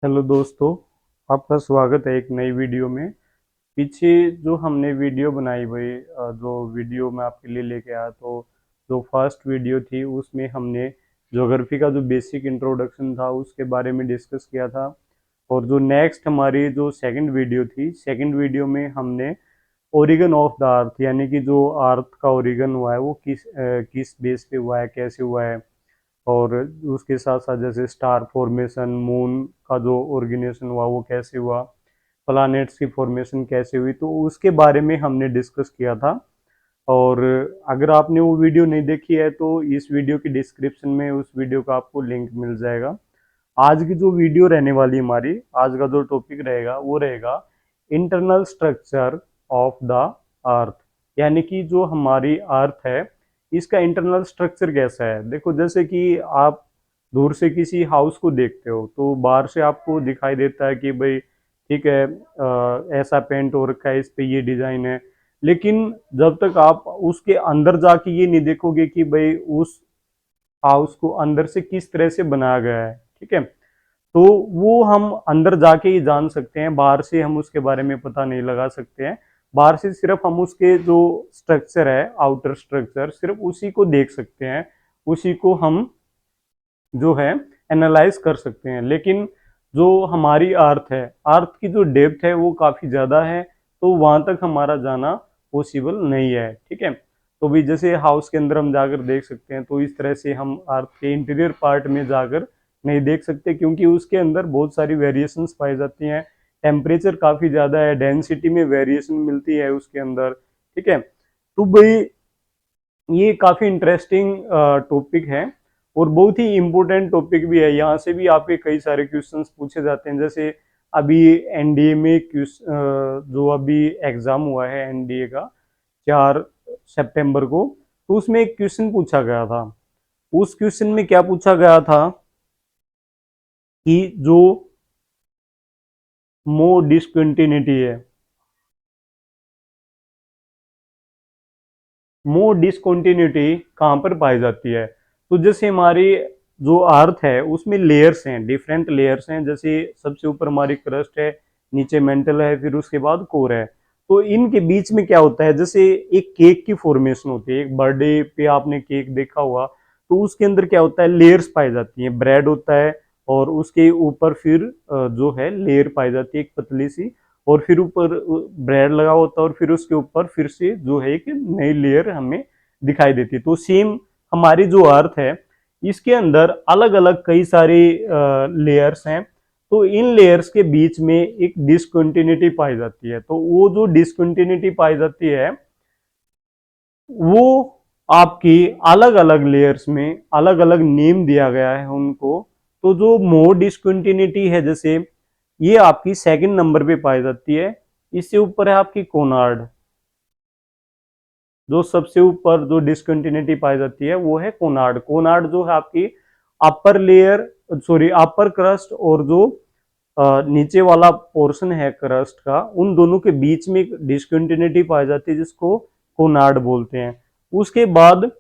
Hello दोस्तों, आपका स्वागत है एक नई वीडियो में। पीछे जो हमने वीडियो बनाई हुई जो वीडियो मैं आपके लिए लेके आया तो जो फर्स्ट वीडियो थी उसमें हमने ज्योग्राफी का जो बेसिक इंट्रोडक्शन था उसके बारे में डिस्कस किया था। और जो नेक्स्ट हमारी जो सेकंड वीडियो थी, सेकंड वीडियो में हमने ओरिगन ऑफ द अर्थ यानी कि जो अर्थ का ओरिगन हुआ है वो किस बेस पे हुआ है, कैसे हुआ है। और उसके साथ साथ जैसे स्टार फॉर्मेशन, मून का जो ऑर्गेनाइजेशन हुआ वो कैसे हुआ, प्लैनेट्स की फॉर्मेशन कैसे हुई, तो उसके बारे में हमने डिस्कस किया था। और अगर आपने वो वीडियो नहीं देखी है तो इस वीडियो की डिस्क्रिप्शन में उस वीडियो का आपको लिंक मिल जाएगा। आज की जो वीडियो रहने वाली हमारी, आज का जो टॉपिक रहेगा वो रहेगा इंटरनल स्ट्रक्चर ऑफ द अर्थ। यानी कि जो हमारी अर्थ है इसका इंटरनल स्ट्रक्चर कैसा है। देखो, जैसे कि आप दूर से किसी हाउस को देखते हो तो बाहर से आपको दिखाई देता है कि भाई ठीक है, ऐसा पेंट हो रखा है, इस पे ये डिजाइन है। लेकिन जब तक आप उसके अंदर जाके ये नहीं देखोगे कि भाई उस हाउस को अंदर से किस तरह से बनाया गया है, ठीक है, तो वो हम अंदर जाके ही जान सकते हैं। बाहर से हम उसके बारे में पता नहीं लगा सकते हैं। बाहर से सिर्फ हम उसके जो स्ट्रक्चर है, आउटर स्ट्रक्चर, सिर्फ उसी को देख सकते हैं, उसी को हम जो है एनालाइज कर सकते हैं। लेकिन जो हमारी अर्थ है, अर्थ की जो डेप्थ है वो काफ़ी ज़्यादा है, तो वहां तक हमारा जाना पॉसिबल नहीं है, ठीक है। तो भी जैसे हाउस के अंदर हम जाकर देख सकते हैं, तो इस तरह से हम अर्थ के इंटीरियर पार्ट में जाकर नहीं देख सकते, क्योंकि उसके अंदर बहुत सारी वेरिएशंस पाई जाती हैं। टेम्परेचर काफ़ी ज़्यादा है, डेंसिटी में वेरिएशन मिलती है उसके अंदर, ठीक है। तो भाई ये काफ़ी इंटरेस्टिंग टॉपिक है और बहुत ही इम्पोर्टेंट टॉपिक भी है। यहाँ से भी आपके कई सारे क्वेश्चंस पूछे जाते हैं। जैसे अभी एनडीए में जो अभी एग्ज़ाम हुआ है एनडीए का 4 सितंबर को, तो उसमें एक क्वेश्चन पूछा गया था। उस क्वेश्चन में क्या पूछा गया था कि जो मोर डिसकंटिन्यूटी है, मोर डिसकंटिन्यूटी कहाँ पर पाई जाती है। तो जैसे हमारी जो अर्थ है उसमें लेयर्स हैं, डिफरेंट लेयर्स हैं। जैसे सबसे ऊपर हमारी क्रस्ट है, नीचे मेंटल है, फिर उसके बाद कोर है। तो इनके बीच में क्या होता है, जैसे एक केक की फॉर्मेशन होती है। एक बर्थडे पे आपने केक देखा हुआ, तो उसके अंदर क्या होता है, लेयर्स पाई जाती हैं। ब्रेड होता है और उसके ऊपर फिर जो है लेयर पाई जाती है एक पतली सी, और फिर ऊपर ब्रेड लगा होता है और फिर उसके ऊपर फिर से जो है एक नई लेयर हमें दिखाई देती है। तो सेम हमारी जो अर्थ है इसके अंदर अलग अलग कई सारी लेयर्स हैं। तो इन लेयर्स के बीच में एक डिसकंटिन्यूटी पाई जाती है। तो वो जो डिसकंटिन्यूटी पाई जाती है वो आपकी अलग अलग लेयर्स में अलग अलग नेम दिया गया है उनको। तो जो मोर डिसकंटिन्यूटी है, जैसे ये आपकी सेकंड नंबर पे पाई जाती है। इससे ऊपर है आपकी कोनार्ड। जो सबसे ऊपर जो डिसकंटिन्यूटी पाई जाती है वो है कोनार्ड। कोनार्ड जो है आपकी अपर लेयर, सॉरी अपर क्रस्ट, और जो नीचे वाला पोर्शन है क्रस्ट का, उन दोनों के बीच में एक डिसकंटिन्यूटी पाई जाती है जिसको कोनार्ड बोलते हैं। उसके बाद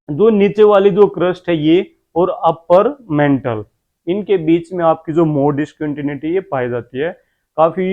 जो नीचे वाली जो क्रस्ट है ये, और अपर मेंटल, इनके बीच में आपकी जो मोर डिसकंटिन्यूटी ये पाई जाती है। काफी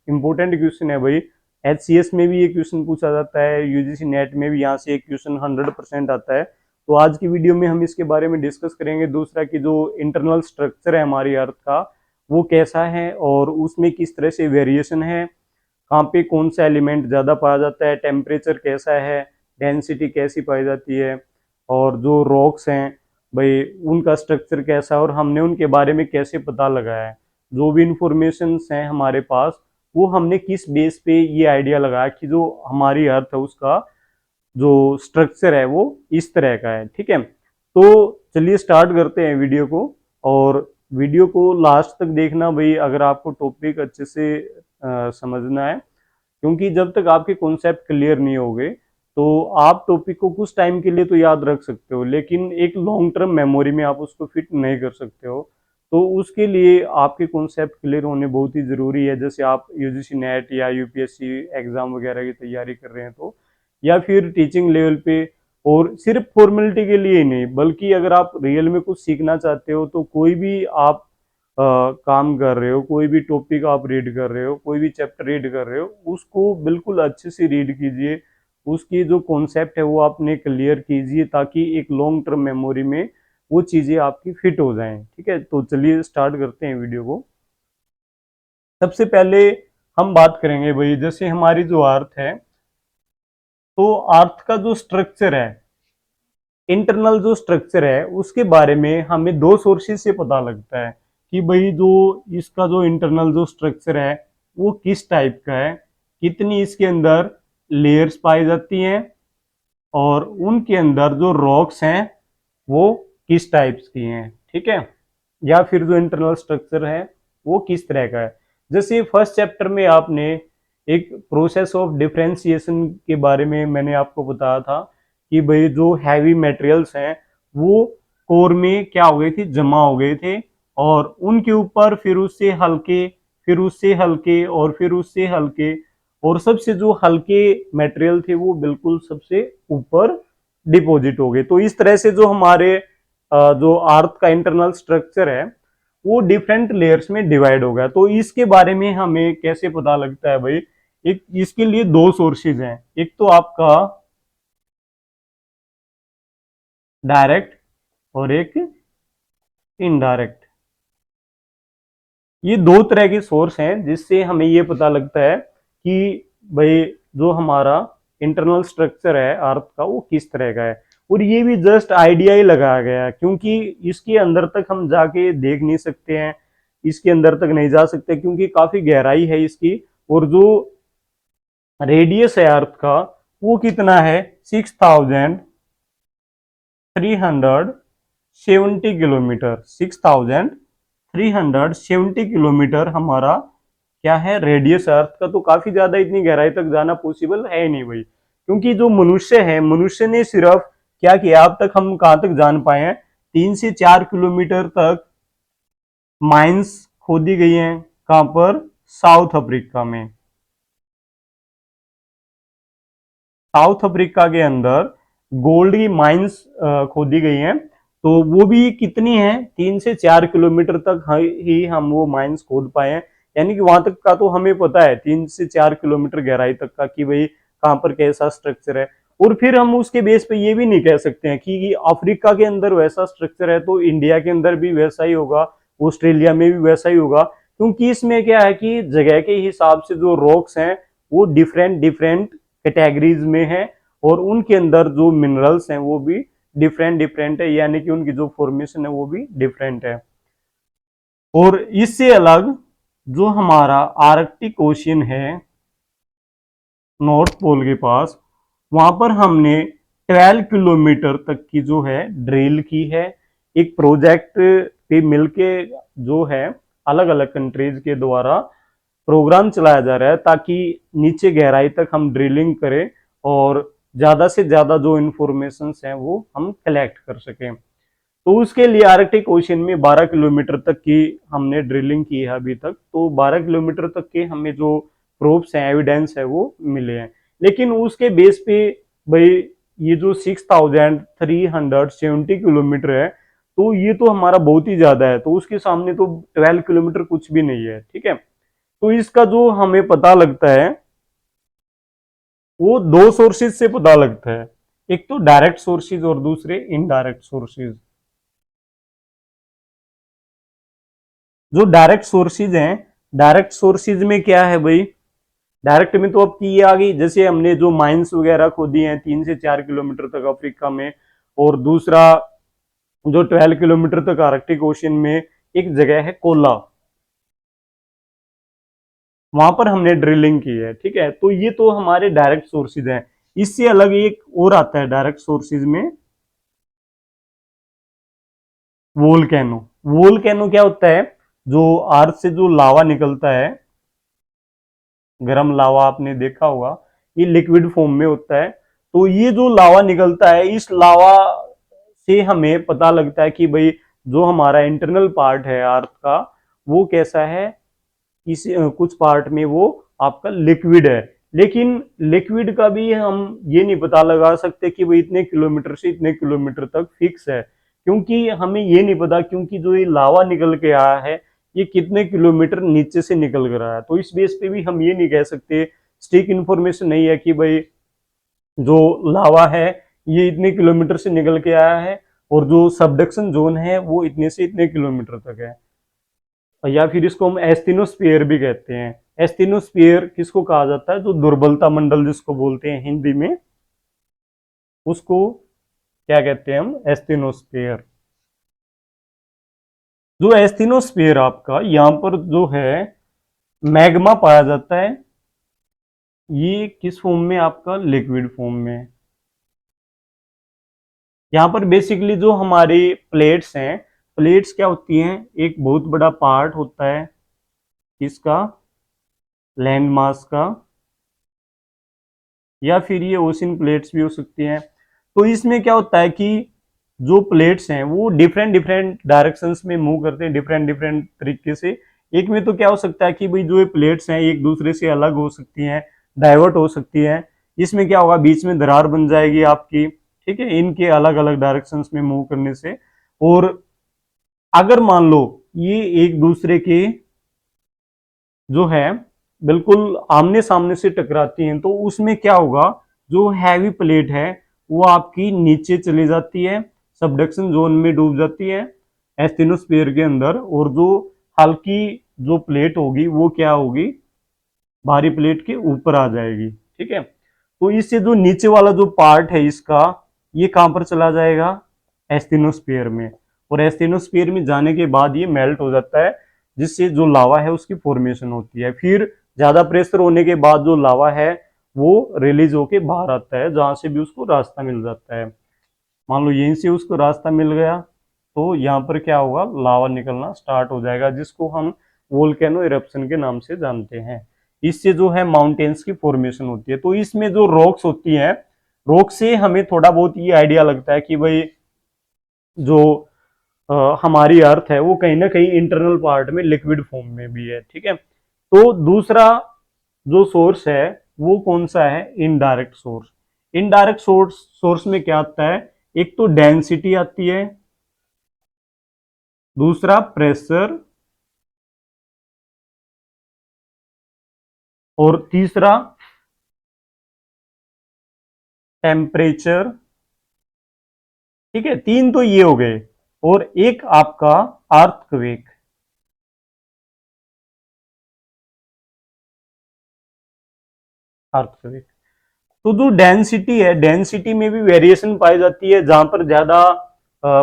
इंपॉर्टेंट क्वेश्चन है भाई। एचसीएस में भी ये क्वेश्चन पूछा जाता है, यूजीसी नेट में भी यहाँ से एक क्वेश्चन 100% आता है। तो आज की वीडियो में हम इसके बारे में डिस्कस करेंगे। दूसरा कि जो इंटरनल स्ट्रक्चर है हमारी अर्थ का वो कैसा है और उसमें किस तरह से वेरिएशन है, कहाँ पे कौन सा एलिमेंट ज़्यादा पाया जाता है, टेम्परेचर कैसा है, डेंसिटी कैसी पाई जाती है, और जो रॉक्स हैं भाई उनका स्ट्रक्चर कैसा है और हमने उनके बारे में कैसे पता लगाया है। जो भी इंफॉर्मेशन हैं हमारे पास वो हमने किस बेस पे ये आइडिया लगाया कि जो हमारी अर्थ है उसका जो स्ट्रक्चर है वो इस तरह का है, ठीक है। तो चलिए स्टार्ट करते हैं वीडियो को। और वीडियो को लास्ट तक देखना भाई, अगर आपको टॉपिक अच्छे से समझना है, क्योंकि जब तक आपके कॉन्सेप्ट क्लियर नहीं होंगे तो आप टॉपिक को कुछ टाइम के लिए तो याद रख सकते हो, लेकिन एक लॉन्ग टर्म मेमोरी में आप उसको फिट नहीं कर सकते हो। तो उसके लिए आपके कॉन्सेप्ट क्लियर होने बहुत ही ज़रूरी है। जैसे आप यूजीसी नेट या यूपीएससी एग्ज़ाम वगैरह की तैयारी कर रहे हैं तो, या फिर टीचिंग लेवल पे, और सिर्फ फॉर्मेलिटी के लिए ही नहीं बल्कि अगर आप रियल में कुछ सीखना चाहते हो तो कोई भी आप काम कर रहे हो, कोई भी टॉपिक आप रीड कर रहे हो, कोई भी चैप्टर रीड कर रहे हो, उसको बिल्कुल अच्छे से रीड कीजिए। उसकी जो कॉन्सेप्ट है वो आपने क्लियर कीजिए, ताकि एक लॉन्ग टर्म मेमोरी में वो चीज़ें आपकी फिट हो जाएं। ठीक है, तो चलिए स्टार्ट करते हैं वीडियो को। सबसे पहले हम बात करेंगे भाई, जैसे हमारी जो अर्थ है, तो अर्थ का जो स्ट्रक्चर है, इंटरनल जो स्ट्रक्चर है, उसके बारे में हमें दो सोर्सेज से पता लगता है कि भाई जो इसका जो इंटरनल जो स्ट्रक्चर है वो किस टाइप का है, कितनी इसके अंदर लेयर्स पाई जाती हैं, और उनके अंदर जो रॉक्स हैं वो किस टाइप्स की हैं। ठीक है, या फिर जो इंटरनल स्ट्रक्चर है वो किस तरह का है। जैसे फर्स्ट चैप्टर में आपने एक प्रोसेस ऑफ डिफरेंशिएशन के बारे में मैंने आपको बताया था कि भाई जो हैवी मटेरियल्स हैं वो कोर में क्या हो गए थे, जमा हो गए थे, और उनके ऊपर फिर उससे हल्के, फिर उससे हल्के, और फिर उससे हल्के, और सबसे जो हल्के मटेरियल थे वो बिल्कुल सबसे ऊपर डिपॉजिट हो गए। तो इस तरह से जो हमारे जो अर्थ का इंटरनल स्ट्रक्चर है वो डिफरेंट लेयर्स में डिवाइड हो गया। तो इसके बारे में हमें कैसे पता लगता है भाई, एक इसके लिए दो सोर्सेज हैं, एक तो आपका डायरेक्ट और एक इनडायरेक्ट। ये दो तरह के सोर्स हैं जिससे हमें ये पता लगता है कि भाई जो हमारा इंटरनल स्ट्रक्चर है अर्थ का वो किस तरह का है। और ये भी जस्ट आइडिया ही लगाया गया है, क्योंकि इसके अंदर तक हम जाके देख नहीं सकते हैं, इसके अंदर तक नहीं जा सकते क्योंकि काफी गहराई है इसकी। और जो रेडियस है अर्थ का वो कितना है, 6370 किलोमीटर। 6370 किलोमीटर हमारा क्या है, रेडियस अर्थ का। तो काफी ज्यादा इतनी गहराई तक जाना पॉसिबल है नहीं भाई, क्योंकि जो मनुष्य है, मनुष्य ने सिर्फ क्या किया अब तक, हम कहां तक जान पाए हैं, 3 से 4 किलोमीटर तक माइंस खोदी गई हैं। कहां पर, साउथ अफ्रीका में। साउथ अफ्रीका के अंदर गोल्ड की माइंस खोदी गई हैं। तो वो भी कितनी है, 3 से 4 किलोमीटर तक ही हम वो माइंस खोद पाए हैं। यानी कि वहां तक का तो हमें पता है, 3 से 4 किलोमीटर गहराई तक का, कि भाई कहाँ पर कैसा स्ट्रक्चर है। और फिर हम उसके बेस पे ये भी नहीं कह सकते हैं कि अफ्रीका के अंदर वैसा स्ट्रक्चर है तो इंडिया के अंदर भी वैसा ही होगा, ऑस्ट्रेलिया में भी वैसा ही होगा। क्योंकि इसमें क्या है कि जगह के हिसाब से जो रॉक्स हैं वो डिफरेंट डिफरेंट कैटेगरीज में है, और उनके अंदर जो मिनरल्स हैं वो भी डिफरेंट डिफरेंट है, यानी कि उनकी जो फॉर्मेशन है वो भी डिफरेंट है। और इससे अलग जो हमारा आर्कटिक ओशियन है नॉर्थ पोल के पास, वहां पर हमने 12 किलोमीटर तक की जो है ड्रिल की है। एक प्रोजेक्ट पे मिलके जो है अलग अलग कंट्रीज के द्वारा प्रोग्राम चलाया जा रहा है, ताकि नीचे गहराई तक हम ड्रिलिंग करें और ज्यादा से ज्यादा जो इंफॉर्मेशन है वो हम कलेक्ट कर सकें। तो उसके लिए आर्कटिक ओशन में 12 किलोमीटर तक की हमने ड्रिलिंग की है अभी तक। तो 12 किलोमीटर तक के हमें जो प्रूफ्स हैं, एविडेंस है वो मिले हैं। लेकिन उसके बेस पे भाई ये जो 6370 किलोमीटर है, तो ये तो हमारा बहुत ही ज्यादा है, तो उसके सामने तो 12 किलोमीटर कुछ भी नहीं है। ठीक है, तो इसका जो हमें पता लगता है वो दो सोर्सेज से पता लगता है, एक तो डायरेक्ट सोर्सेज और दूसरे इनडायरेक्ट सोर्सेज। जो डायरेक्ट सोर्सेज हैं, डायरेक्ट सोर्सेज में क्या है भाई, डायरेक्ट में तो अब की ये आ गई, जैसे हमने जो माइंस वगैरह खोदी हैं 3 से 4 किलोमीटर तक अफ्रीका में, और दूसरा जो 12 किलोमीटर तक आर्कटिक ओशन में एक जगह है कोला, वहां पर हमने ड्रिलिंग की है। ठीक है, तो ये तो हमारे डायरेक्ट सोर्सेज हैं। इससे अलग एक और आता है डायरेक्ट सोर्सेज में, वोल्केनो। वोल्केनो क्या होता है, जो अर्थ से जो लावा निकलता है, गर्म लावा आपने देखा होगा, ये लिक्विड फॉर्म में होता है। तो ये जो लावा निकलता है, इस लावा से हमें पता लगता है कि भाई जो हमारा इंटरनल पार्ट है अर्थ का वो कैसा है। इस कुछ पार्ट में वो आपका लिक्विड है, लेकिन लिक्विड का भी हम ये नहीं पता लगा सकते कि भाई इतने किलोमीटर से इतने किलोमीटर तक फिक्स है, क्योंकि हमें ये नहीं पता, क्योंकि जो ये लावा निकल के आया है ये कितने किलोमीटर नीचे से निकल कर आया। तो इस बेस पे भी हम ये नहीं कह सकते, स्टिक इन्फॉर्मेशन नहीं है कि भाई जो लावा है ये इतने किलोमीटर से निकल के आया है और जो सबडक्शन जोन है वो इतने से इतने किलोमीटर तक है। या फिर इसको हम एस्थिनोस्फीयर भी कहते हैं। एस्थिनोस्फीयर किसको कहा जाता है, जो दुर्बलता मंडल जिसको बोलते हैं हिंदी में, उसको क्या कहते हैं हम, एस्थिनोस्फीयर। जो एस्थिनोस्फीयर आपका यहाँ पर जो है मैग्मा पाया जाता है, ये किस फॉर्म में, आपका लिक्विड फॉर्म में। यहाँ पर बेसिकली जो हमारी प्लेट्स हैं, प्लेट्स क्या होती हैं, एक बहुत बड़ा पार्ट होता है इसका लैंड मास का, या फिर ये ओशन प्लेट्स भी हो सकती हैं। तो इसमें क्या होता है कि जो प्लेट्स हैं वो डिफरेंट डिफरेंट डायरेक्शंस में मूव करते हैं, डिफरेंट डिफरेंट तरीके से। एक में तो क्या हो सकता है कि भाई जो ये प्लेट्स हैं एक दूसरे से अलग हो सकती हैं, डाइवर्ट हो सकती हैं। इसमें क्या होगा, बीच में दरार बन जाएगी आपकी, ठीक है, इनके अलग अलग डायरेक्शंस में मूव करने से। और अगर मान लो ये एक दूसरे के जो है बिल्कुल आमने सामने से टकराती हैं, तो उसमें क्या होगा, जो हैवी प्लेट है वो आपकी नीचे चली जाती है, सबडक्शन जोन में डूब जाती है एस्थिनोस्फीयर के अंदर, और जो हल्की जो प्लेट होगी वो क्या होगी, भारी प्लेट के ऊपर आ जाएगी, ठीक है। तो इससे जो नीचे वाला जो पार्ट है इसका, ये कहां पर चला जाएगा, एस्थिनोस्फीयर में। और एस्थिनोस्फीयर में जाने के बाद ये मेल्ट हो जाता है, जिससे जो लावा है उसकी फॉर्मेशन होती है। फिर ज्यादा प्रेशर होने के बाद जो लावा है वो रिलीज होके बाहर आता है, जहां से भी उसको रास्ता मिल जाता है। मान लो यहीं से उसको रास्ता मिल गया, तो यहाँ पर क्या होगा, लावा निकलना स्टार्ट हो जाएगा, जिसको हम वोल्केनो इरप्शन के नाम से जानते हैं। इससे जो है माउंटेन्स की फॉर्मेशन होती है। तो इसमें जो रॉक्स होती हैं, रॉक से हमें थोड़ा बहुत ये आइडिया लगता है कि भाई जो हमारी अर्थ है वो कहीं ना कहीं इंटरनल पार्ट में लिक्विड फॉर्म में भी है, ठीक है। तो दूसरा जो सोर्स है वो कौन सा है, इनडायरेक्ट सोर्स। इनडायरेक्ट सोर्स में क्या आता है, एक तो डेंसिटी आती है, दूसरा प्रेशर, और तीसरा टेम्परेचर, ठीक है। तीन तो ये हो गए, और एक आपका अर्थक्वेक। अर्थक्वेक, तो जो डेंसिटी है, डेंसिटी में भी वेरिएशन पाई जाती है। जहां पर ज्यादा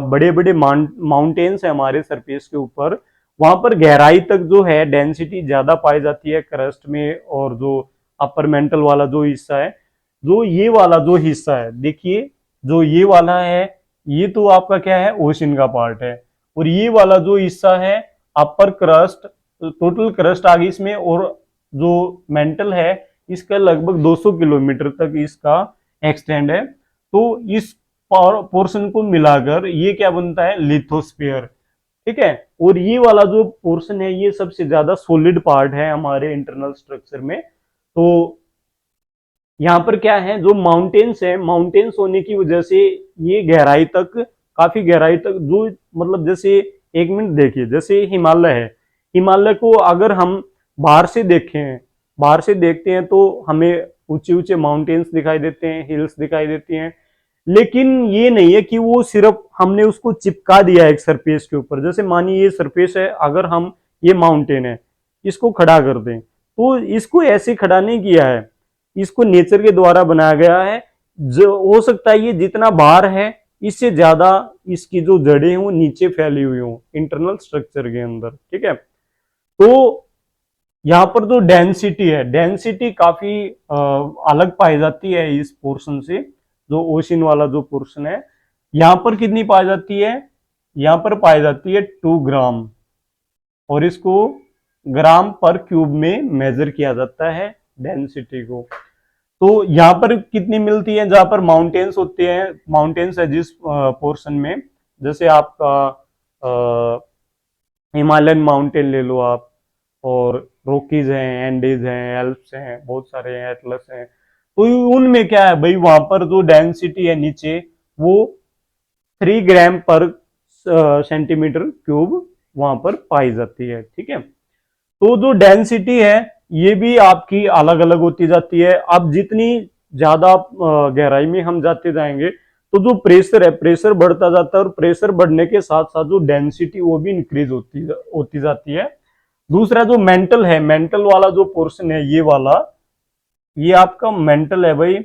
बड़े बड़े माउंटेन्स है हमारे सरफेस के ऊपर, वहां पर गहराई तक जो है डेंसिटी ज्यादा पाई जाती है क्रस्ट में। और जो अपर मेंटल वाला जो हिस्सा है, जो ये वाला जो हिस्सा है, देखिए जो ये वाला है, ये तो आपका क्या है, ओशन का पार्ट है। और ये वाला जो हिस्सा है अपर क्रस्ट, टोटल क्रस्ट आ गई इसमें, और जो मेंटल है इसका लगभग 200 किलोमीटर तक इसका एक्सटेंड है। तो इस पोर्शन को मिलाकर ये क्या बनता है, लिथोस्फीयर, ठीक है। और ये वाला जो पोर्शन है ये सबसे ज्यादा सॉलिड पार्ट है हमारे इंटरनल स्ट्रक्चर में। तो यहाँ पर क्या है, जो माउंटेन्स है, माउंटेन्स होने की वजह से ये गहराई तक, काफी गहराई तक जो, मतलब जैसे एक मिनट देखिए, जैसे हिमालय है, हिमालय को अगर हम बाहर से देखें, बाहर से देखते हैं तो हमें ऊंचे ऊंचे माउंटेन्स दिखाई देते हैं, हिल्स दिखाई देती हैं। लेकिन ये नहीं है कि वो सिर्फ हमने उसको चिपका दिया एक सरफेस के ऊपर। जैसे मानिए ये सरफेस है, अगर हम, ये माउंटेन है, इसको खड़ा कर दें, तो इसको ऐसे खड़ा नहीं किया है, इसको नेचर के द्वारा बनाया गया है। जो हो सकता है ये जितना बाहर है इससे ज्यादा इसकी जो जड़ें हैं वो नीचे फैली हुई हो इंटरनल स्ट्रक्चर के अंदर, ठीक है। तो यहाँ पर जो डेंसिटी है, डेंसिटी काफी अलग पाई जाती है इस पोर्शन से। जो ओशन वाला जो पोर्शन है, यहाँ पर कितनी पाई जाती है, यहाँ पर पाई जाती है 2 ग्राम, और इसको ग्राम पर क्यूब में मेजर किया जाता है डेंसिटी को। तो यहाँ पर कितनी मिलती है, जहां पर माउंटेन्स होते हैं, माउंटेन्स है जिस पोर्शन में, जैसे आपका हिमालयन माउंटेन ले लो आप, और रॉकीज हैं, एंडीज हैं, एल्प्स हैं, बहुत सारे हैं, एटलस हैं। तो उनमें क्या है भाई, वहां पर जो डेंसिटी है नीचे वो 3 ग्राम पर सेंटीमीटर क्यूब वहां पर पाई जाती है। ठीक है, तो जो डेंसिटी है ये भी आपकी अलग अलग होती जाती है। अब जितनी ज्यादा गहराई में हम जाते जाएंगे तो जो प्रेशर है, प्रेशर बढ़ता जाता है, और प्रेशर बढ़ने के साथ साथ जो डेंसिटी वो भी इंक्रीज होती जाती है। दूसरा जो मेंटल है, मेंटल वाला जो पोर्शन है ये वाला, ये आपका मेंटल है भाई,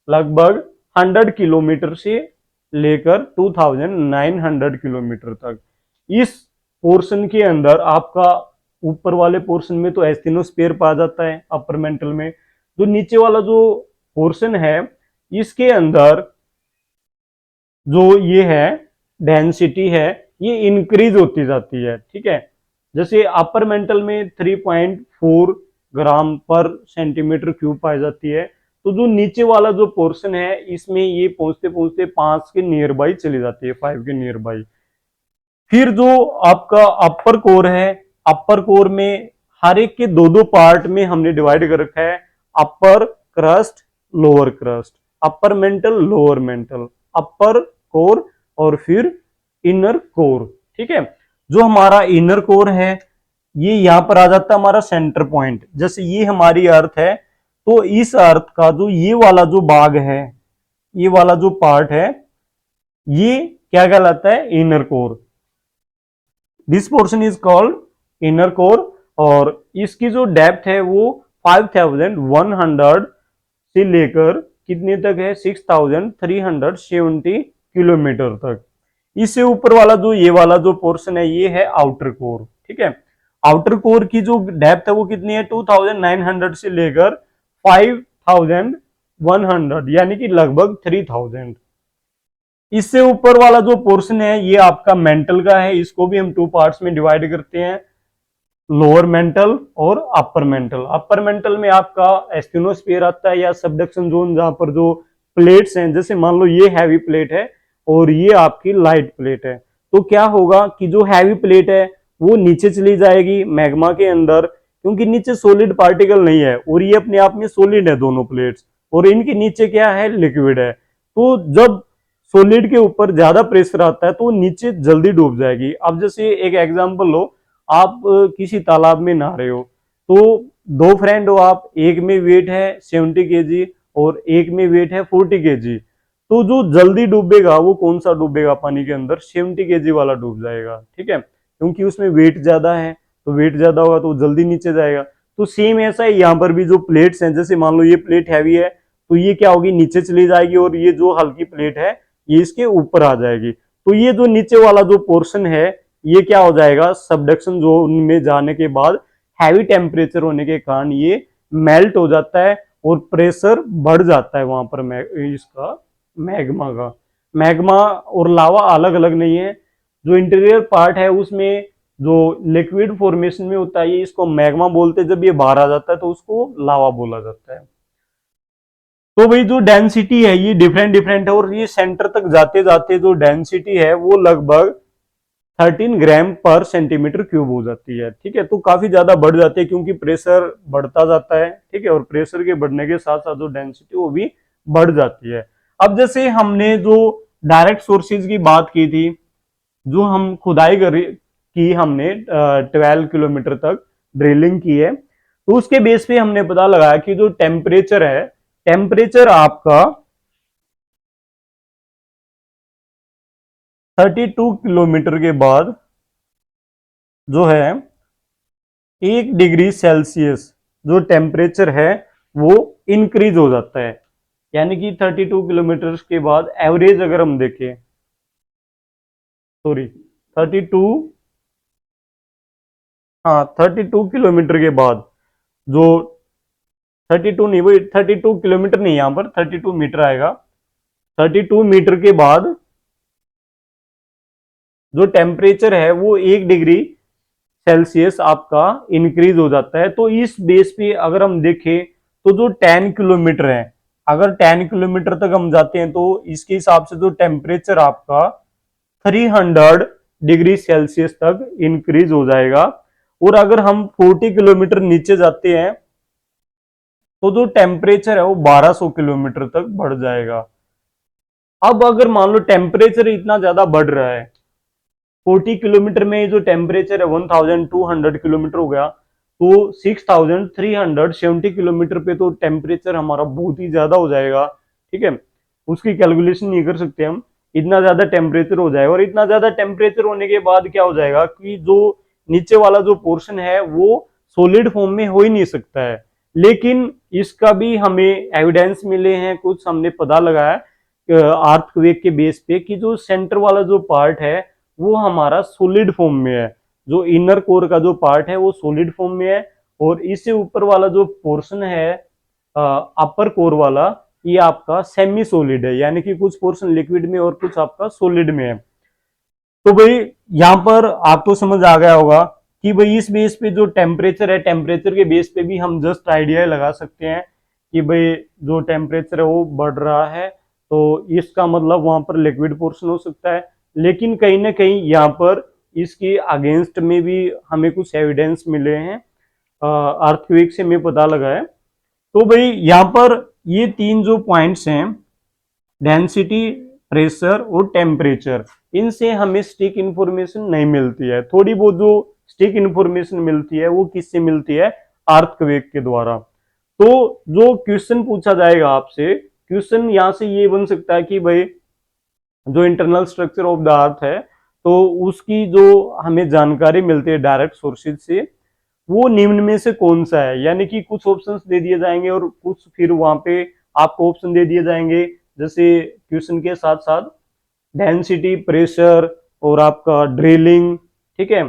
लगभग 100 किलोमीटर से लेकर 2900 किलोमीटर तक। इस पोर्शन के अंदर आपका ऊपर वाले पोर्शन में तो एस्थिनोस्फीयर पाया जाता है अपर मेंटल में। जो नीचे वाला जो पोर्शन है इसके अंदर जो ये है डेंसिटी है ये इंक्रीज होती जाती है। ठीक है, जैसे अपर मेंटल में 3.4 ग्राम पर सेंटीमीटर क्यूब पाई जाती है, तो जो नीचे वाला जो पोर्शन है इसमें ये पहुंचते पहुंचते 5 के नियर बाई चली जाती है, 5 के नियर बाई। फिर जो आपका अपर कोर है, अपर कोर में हर एक के दो दो पार्ट में हमने डिवाइड कर रखा है, upper crust, lower crust, upper mantle, lower mantle, upper core और फिर इनर कोर। ठीक है, जो हमारा इनर कोर है ये यहां पर आ जाता है हमारा सेंटर पॉइंट। जैसे ये हमारी अर्थ है तो इस अर्थ का जो ये वाला जो भाग है, ये वाला जो पार्ट है ये क्या कहलाता है, inner core. This portion is called inner core. और इसकी जो डेप्थ है वो 5100 से लेकर कितने तक है, 6370 किलोमीटर तक। इससे ऊपर वाला जो ये वाला जो पोर्शन है ये है आउटर कोर। ठीक है, आउटर कोर की जो डेप्थ है वो कितनी है, 2900 से लेकर 5100, यानी कि लगभग 3000। इससे ऊपर वाला जो पोर्शन है ये आपका मेंटल का है। इसको भी हम 2 पार्ट्स में डिवाइड करते हैं, लोअर मेंटल और अपर मेंटल। अपर मेंटल में आपका एस्थिनोस्फीयर आता है या सबडक्शन जोन, जहां पर जो प्लेट्स हैं, जैसे मान लो ये हैवी प्लेट है और ये आपकी लाइट प्लेट है, तो क्या होगा कि जो हैवी प्लेट है वो नीचे चली जाएगी मैग्मा के अंदर, क्योंकि नीचे सॉलिड पार्टिकल नहीं है और ये अपने आप में सॉलिड है दोनों प्लेट्स, और इनके नीचे क्या है, लिक्विड है। तो जब सॉलिड के ऊपर ज्यादा प्रेशर आता है तो नीचे जल्दी डूब जाएगी। अब जैसे एक एग्जांपल लो, आप किसी तालाब में नहा रहे हो, तो दो फ्रेंड हो आप, एक में वेट है 70 kg और एक में वेट है 40 kg, तो जो जल्दी डूबेगा वो कौन सा डूबेगा पानी के अंदर, 70 kg वाला डूब जाएगा। ठीक है, क्योंकि उसमें वेट ज्यादा है, तो वेट ज्यादा होगा तो जल्दी नीचे जाएगा। तो सेम ऐसा है यहाँ पर भी, जो प्लेट्स हैं, जैसे मान लो ये प्लेट हैवी है तो ये क्या होगी, नीचे चली जाएगी, और ये जो हल्की प्लेट है ये इसके ऊपर आ जाएगी। तो ये जो नीचे वाला जो पोर्शन है ये क्या हो जाएगा, सबडक्शन जोन में जाने के बाद हैवी टेम्परेचर होने के कारण ये मेल्ट हो जाता है और प्रेशर बढ़ जाता है वहां पर इसका मैग्मा का। मैग्मा और लावा अलग अलग नहीं है, जो इंटीरियर पार्ट है उसमें जो लिक्विड फॉर्मेशन में होता है ये इसको मैग्मा बोलते हैं, जब ये बाहर आ जाता है तो उसको लावा बोला जाता है। तो भाई जो डेंसिटी है ये डिफरेंट डिफरेंट है, और ये सेंटर तक जाते जाते जो डेंसिटी है वो लगभग 13 ग्राम पर सेंटीमीटर क्यूब हो जाती है। ठीक है, तो काफी ज्यादा बढ़ जाती है क्योंकि प्रेशर बढ़ता जाता है। ठीक है, और प्रेशर के बढ़ने के साथ साथ जो डेंसिटी वो भी बढ़ जाती है। अब जैसे हमने जो डायरेक्ट सोर्सेज की बात की थी, जो हम खुदाई की हमने 12 किलोमीटर तक ड्रिलिंग की है, तो उसके बेस पे हमने पता लगाया कि जो टेम्परेचर है, टेम्परेचर आपका 32 किलोमीटर के बाद जो है 1 डिग्री सेल्सियस जो टेम्परेचर है वो इंक्रीज हो जाता है। यानी कि 32 किलोमीटर के बाद एवरेज अगर हम देखें, सॉरी 32, हाँ 32 किलोमीटर के बाद जो 32 नहीं, वो 32 किलोमीटर नहीं, यहां पर 32 मीटर आएगा। 32 मीटर के बाद जो टेम्परेचर है वो 1 डिग्री सेल्सियस आपका इंक्रीज हो जाता है। तो इस बेस पे अगर हम देखें तो जो 10 किलोमीटर है, अगर 10 किलोमीटर तक हम जाते हैं तो इसके हिसाब से जो टेम्परेचर आपका 300 डिग्री सेल्सियस तक इंक्रीज हो जाएगा। और अगर हम 40 किलोमीटर नीचे जाते हैं तो जो टेम्परेचर है वो 1200 किलोमीटर तक बढ़ जाएगा। अब अगर मान लो टेम्परेचर इतना ज्यादा बढ़ रहा है 40 किलोमीटर में जो टेम्परेचर है 1200 किलोमीटर हो गया, तो 6370 किलोमीटर पे तो टेम्परेचर हमारा बहुत ही ज्यादा हो जाएगा। ठीक है, उसकी कैलकुलेशन नहीं कर सकते हम, इतना ज्यादा टेम्परेचर हो जाएगा। और इतना ज्यादा टेम्परेचर होने के बाद क्या हो जाएगा कि जो नीचे वाला जो पोर्शन है वो सॉलिड फॉर्म में हो ही नहीं सकता है। लेकिन इसका भी हमें एविडेंस मिले हैं, कुछ हमने पता लगाया अर्थक्वेक के बेस पे कि जो सेंटर वाला जो पार्ट है वो हमारा सॉलिड फॉर्म में है, जो इनर कोर का जो पार्ट है वो सॉलिड फॉर्म में है, और इससे ऊपर वाला जो पोर्शन है अपर कोर वाला, ये आपका सेमी सॉलिड है, यानी कि कुछ पोर्शन लिक्विड में और कुछ आपका सॉलिड में है। तो भाई यहाँ पर आपको समझ आ गया होगा कि भाई इस बेस पे जो टेम्परेचर है, टेम्परेचर के बेस पे भी हम जस्ट आइडिया लगा सकते हैं कि भाई जो टेम्परेचर है वो बढ़ रहा है, तो इसका मतलब वहां पर लिक्विड पोर्शन हो सकता है। लेकिन कहीं ना कहीं यहाँ पर इसके अगेंस्ट में भी हमें कुछ एविडेंस मिले हैं, अर्थक्वेक से हमें पता लगा है। तो भाई यहाँ पर ये तीन जो पॉइंट्स हैं, डेंसिटी, प्रेशर और टेम्परेचर, इनसे हमें स्टिक इंफॉर्मेशन नहीं मिलती है। थोड़ी बहुत जो स्टिक इंफॉर्मेशन मिलती है वो किससे मिलती है, अर्थक्वेक के द्वारा। तो जो क्वेश्चन पूछा जाएगा आपसे, क्वेश्चन यहां से ये बन सकता है कि भाई जो इंटरनल स्ट्रक्चर ऑफ द अर्थ है, तो उसकी जो हमें जानकारी मिलती है डायरेक्ट सोर्सेज से, वो निम्न में से कौन सा है। यानी कि कुछ ऑप्शंस दे दिए जाएंगे और कुछ फिर वहां पे आपको ऑप्शन दे दिए जाएंगे, जैसे क्वेश्चन के साथ साथ डेंसिटी, प्रेशर और आपका ड्रिलिंग, ठीक है,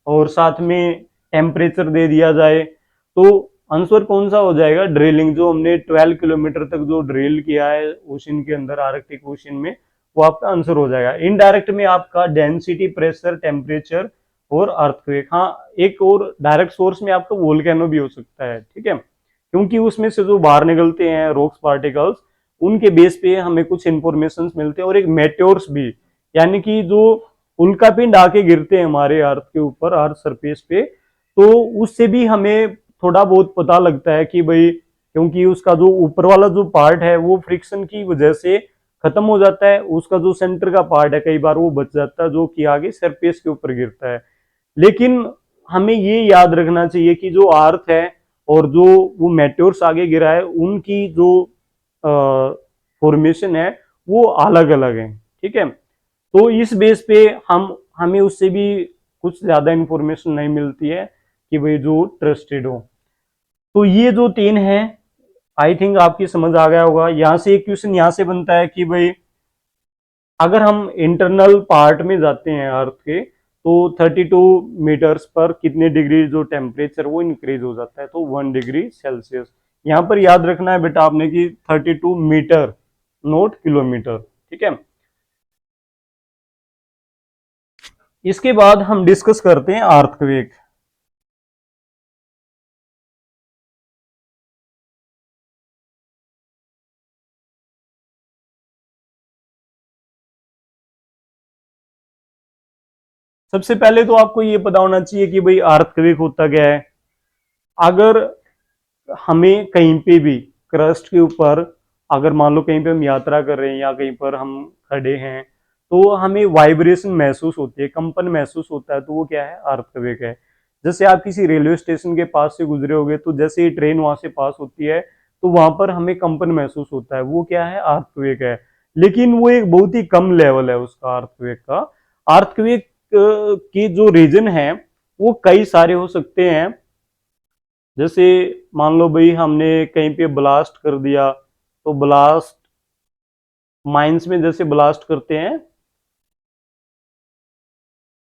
और साथ में टेम्परेचर दे दिया जाए, तो आंसर कौन सा हो जाएगा, ड्रिलिंग। जो हमने 12 किलोमीटर तक जो ड्रिल किया है ओशन के अंदर, आर्कटिक ओशन में, वो आपका आंसर हो जाएगा। इनडायरेक्ट में आपका डेंसिटी, प्रेशर, टेम्परेचर और अर्थक्वेक। हाँ, एक और डायरेक्ट सोर्स में आपका वोल्केनो भी हो सकता है, ठीक है, क्योंकि उसमें से जो बाहर निकलते हैं रॉक्स पार्टिकल्स, उनके बेस पे हमें कुछ इंफॉर्मेशन मिलते हैं। और एक मेट्योर्स भी, यानी कि जो उल्कापिंड आके गिरते हैं हमारे अर्थ के ऊपर, अर्थ सरफेस पे, तो उससे भी हमें थोड़ा बहुत पता लगता है कि भाई, क्योंकि उसका जो ऊपर वाला जो पार्ट है वो फ्रिक्शन की वजह से खत्म हो जाता है, उसका जो सेंटर का पार्ट है कई बार वो बच जाता है, जो कि आगे सरफेस के ऊपर गिरता है। लेकिन हमें ये याद रखना चाहिए कि जो अर्थ है और जो वो मेट्योर्स आगे गिरा है, उनकी जो फॉर्मेशन है वो अलग अलग है, ठीक है। तो इस बेस पे हमें उससे भी कुछ ज्यादा इंफॉर्मेशन नहीं मिलती है कि भाई जो ट्रस्टेड हो। तो ये जो तीन है, आई थिंक आपकी समझ आ गया होगा। यहां से एक क्वेश्चन यहां से बनता है कि भाई अगर हम इंटरनल पार्ट में जाते हैं अर्थ के, तो 32 मीटर्स पर कितने डिग्री जो टेम्परेचर वो इंक्रीज हो जाता है, तो 1 डिग्री सेल्सियस। यहाँ पर याद रखना है बेटा आपने कि 32 मीटर, नॉट किलोमीटर, ठीक है। इसके बाद हम डिस्कस करते हैं अर्थक्वेक। सबसे पहले तो आपको ये पता होना चाहिए कि भाई अर्थक्वेक होता क्या है। अगर हमें कहीं पे भी क्रस्ट के ऊपर, अगर मान लो कहीं पे हम यात्रा कर रहे हैं या कहीं पर हम खड़े हैं, तो हमें वाइब्रेशन महसूस होती है, कंपन महसूस होता है, तो वो क्या है, अर्थक्वेक है। जैसे आप किसी रेलवे स्टेशन के पास से गुजरे होगे, तो जैसे ही ट्रेन वहां से पास होती है तो वहां पर हमें कंपन महसूस होता है, वो क्या है, अर्थक्वेक है। लेकिन वो एक बहुत ही कम लेवल है उसका, अर्थक्वेक का। अर्थक्वेक के जो रीजन है वो कई सारे हो सकते हैं। जैसे मान लो भाई हमने कहीं पे ब्लास्ट कर दिया, तो ब्लास्ट, माइंस में जैसे ब्लास्ट करते हैं,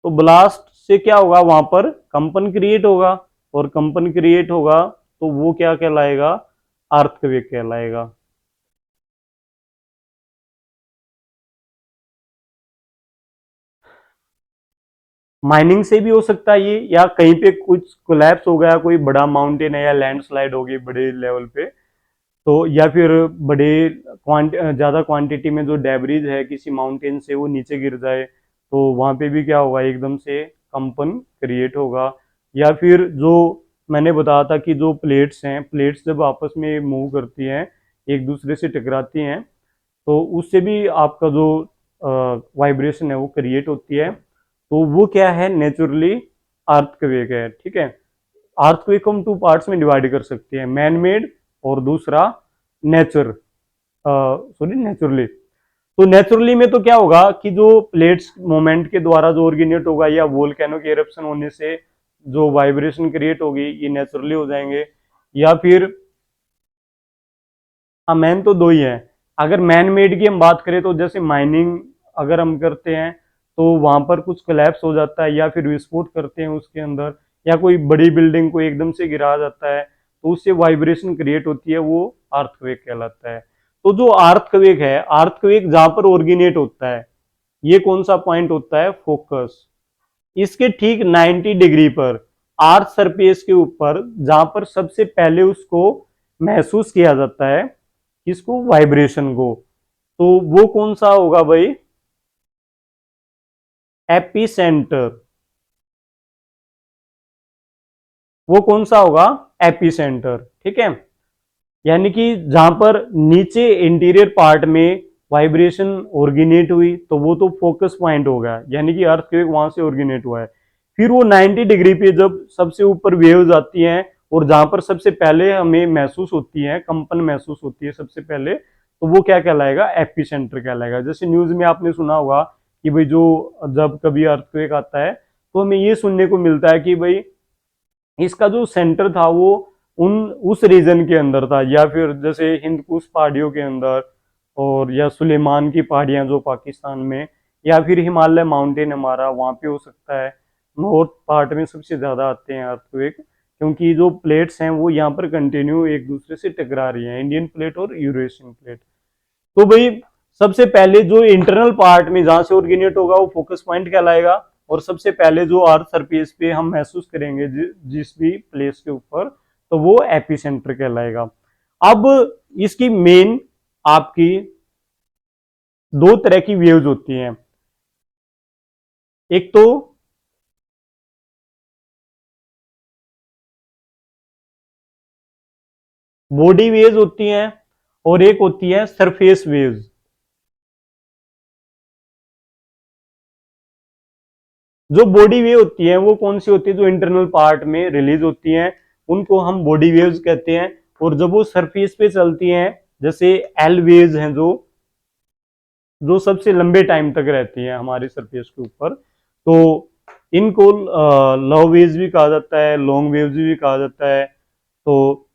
तो ब्लास्ट से क्या होगा, वहां पर कंपन क्रिएट होगा, और कंपन क्रिएट होगा तो वो क्या कहलाएगा, अर्थक्वेक कहलाएगा। माइनिंग से भी हो सकता है ये, या कहीं पे कुछ कोलैप्स हो गया, कोई बड़ा माउंटेन है या लैंडस्लाइड होगी बड़े लेवल पे, तो या फिर बड़े ज्यादा क्वांटिटी में जो डेब्रीज है किसी माउंटेन से वो नीचे गिर जाए, तो वहां पे भी क्या होगा, एकदम से कंपन क्रिएट होगा। या फिर जो मैंने बताया था कि जो प्लेट्स हैं, प्लेट्स जब आपस में मूव करती हैं, एक दूसरे से टकराती हैं, तो उससे भी आपका जो वाइब्रेशन है वो क्रिएट होती है। तो वो क्या है, नेचुरली अर्थक्वेक है। ठीक है, अर्थक्वेक को हम टू पार्ट्स में डिवाइड कर सकते हैं, मैन मेड और दूसरा नेचुरली। तो नेचुरली में तो क्या होगा कि जो प्लेट्स मोमेंट के द्वारा जो ओरिजिनेट होगा या वोल्केनो के एरप्शन होने से जो वाइब्रेशन क्रिएट होगी, ये नेचुरली हो जाएंगे। या फिर हाँ, मैन तो दो ही है। अगर मैन मेड की हम बात करें तो जैसे माइनिंग अगर हम करते हैं तो वहां पर कुछ कोलैप्स हो जाता है या फिर विस्फोट करते हैं उसके अंदर, या कोई बड़ी बिल्डिंग को एकदम से गिरा जाता है तो उससे वाइब्रेशन क्रिएट होती है, वो अर्थक्वेक कहलाता है। तो जो अर्थक्वेक है, अर्थक्वेक जहां पर ओरिजिनेट होता है, ये कौन सा पॉइंट होता है, फोकस। इसके ठीक 90 डिग्री पर अर्थ सरफेस के ऊपर जहां पर सबसे पहले उसको महसूस किया जाता है, किसको, वाइब्रेशन को, तो वो कौन सा होगा भाई, एपी सेंटर। वो कौन सा होगा, एपी सेंटर। ठीक है, यानी कि जहां पर नीचे इंटीरियर पार्ट में वाइब्रेशन ओरिजिनेट हुई तो वो तो फोकस पॉइंट होगा, यानी कि अर्थक्वेक वहां से ओरिजिनेट हुआ है। फिर वो 90 डिग्री पे जब सबसे ऊपर वेव्स आती हैं और जहां पर सबसे पहले हमें महसूस होती है, कंपन महसूस होती है सबसे पहले, तो वो क्या कहलाएगा, एपी सेंटर कहलाएगा। जैसे न्यूज में आपने सुना होगा कि भाई जो जब कभी अर्थक्वेक आता है तो हमें ये सुनने को मिलता है कि भाई इसका जो सेंटर था वो उस रीजन के अंदर था, या फिर जैसे हिंदकुश पहाड़ियों के अंदर, और या सुलेमान की पहाड़ियां जो पाकिस्तान में, या फिर हिमालय माउंटेन हमारा वहां पे हो सकता है। नॉर्थ पार्ट में सबसे ज्यादा आते हैं अर्थक्वेक, क्योंकि जो प्लेट्स हैं वो यहाँ पर कंटिन्यू एक दूसरे से टकरा रही हैं, इंडियन प्लेट और यूरेशियन प्लेट। तो भाई सबसे पहले जो इंटरनल पार्ट में जहां से ओरिजिनेट होगा वो फोकस पॉइंट कहलाएगा, और सबसे पहले जो अर्थ सरफेस पे हम महसूस करेंगे जिस भी प्लेस के ऊपर, तो वो एपिसेंटर कहलाएगा। अब इसकी मेन आपकी दो तरह की वेव्स होती हैं। एक तो बॉडी वेव्स होती हैं और एक होती है सरफेस वेव्स। जो बॉडी वेव होती है वो कौन सी होती है, जो इंटरनल पार्ट में रिलीज होती हैं उनको हम बॉडी वेव्स कहते हैं। और जब वो सरफेस पे चलती हैं, जैसे एल वेव्स हैं जो जो सबसे लंबे टाइम तक रहती हैं हमारे सरफेस के ऊपर, तो इनको लव वेव्स भी कहा जाता है, लॉन्ग वेव्स भी कहा जाता है। तो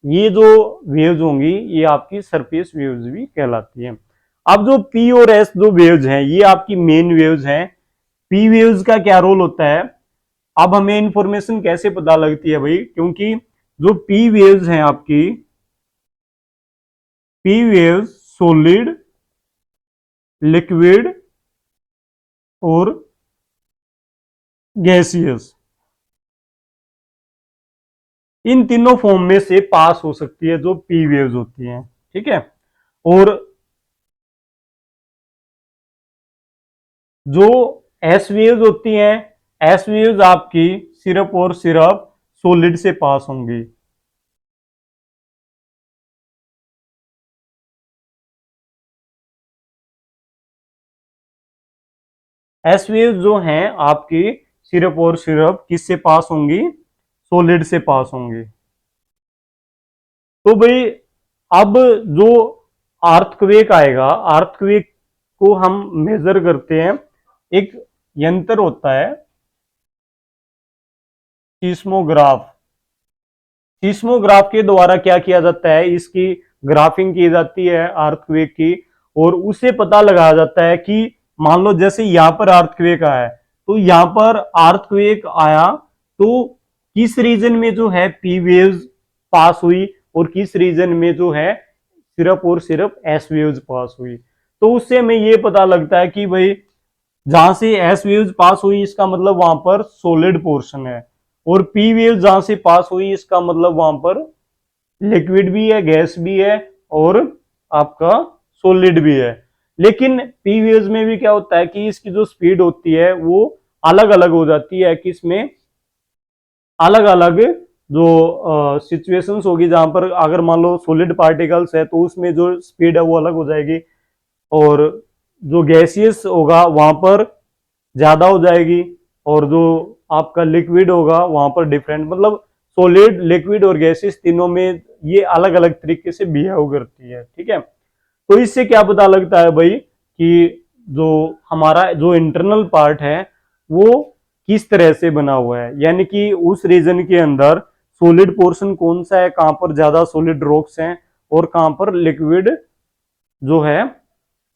ये जो वेव्स होंगी ये आपकी सरफेस वेव्स भी कहलाती हैं। अब जो पी और एस जो वेव्स हैं ये आपकी मेन वेव्स हैं। पी वेव्स का क्या रोल होता है, अब हमें इंफॉर्मेशन कैसे पता लगती है भाई, क्योंकि जो पी वेव्स हैं आपकी, पी वेव्स सॉलिड, लिक्विड और गैसियस, इन तीनों फॉर्म में से पास हो सकती है जो पी वेव्स होती हैं। ठीक है, और जो एस वेव्स होती हैं, एस वेव्स आपकी सिर्फ और सिर्फ सॉलिड से पास होंगी। एस वेव्स जो हैं आपकी सिर्फ और सिर्फ किससे पास होंगी, सॉलिड से पास होंगी। तो भाई अब जो अर्थक्वेक आएगा, अर्थक्वेक को हम मेजर करते हैं, एक यंत्र होता है सीस्मोग्राफ। सीस्मोग्राफ के द्वारा क्या किया जाता है, इसकी ग्राफिंग की जाती है अर्थक्वेक की, और उसे पता लगाया जाता है कि मान लो जैसे यहां पर अर्थक्वेक आया है, तो यहां पर अर्थक्वेक आया तो किस रीजन में जो है पी वेव्स पास हुई और किस रीजन में जो है सिर्फ और सिर्फ एस वेव्स पास हुई। तो उससे हमें ये पता लगता है कि भाई जहां से एस वेव्स पास हुई इसका मतलब वहां पर सॉलिड पोर्शन है, और पी वेव जहां से पास हुई इसका मतलब वहां पर लिक्विड भी है, गैस भी है और आपका सॉलिड भी है। लेकिन पी वेव्स में भी क्या होता है कि इसकी जो स्पीड होती है वो अलग अलग हो जाती है, कि इसमें अलग अलग जो सिचुएशंस होगी, जहां पर अगर मान लो सॉलिड पार्टिकल्स है तो उसमें जो स्पीड है वो अलग हो जाएगी, और जो गैसियस होगा वहां पर ज्यादा हो जाएगी, और जो आपका लिक्विड होगा वहां पर डिफरेंट, मतलब सॉलिड, लिक्विड और गैसेस तीनों में ये अलग अलग तरीके से बिहेव करती है। ठीक है, तो इससे क्या पता लगता है भाई कि जो हमारा जो इंटरनल पार्ट है वो किस तरह से बना हुआ है, यानी कि उस रीजन के अंदर सॉलिड पोर्शन कौन सा है, कहां पर ज्यादा सॉलिड रॉक्स हैं और कहां पर लिक्विड जो है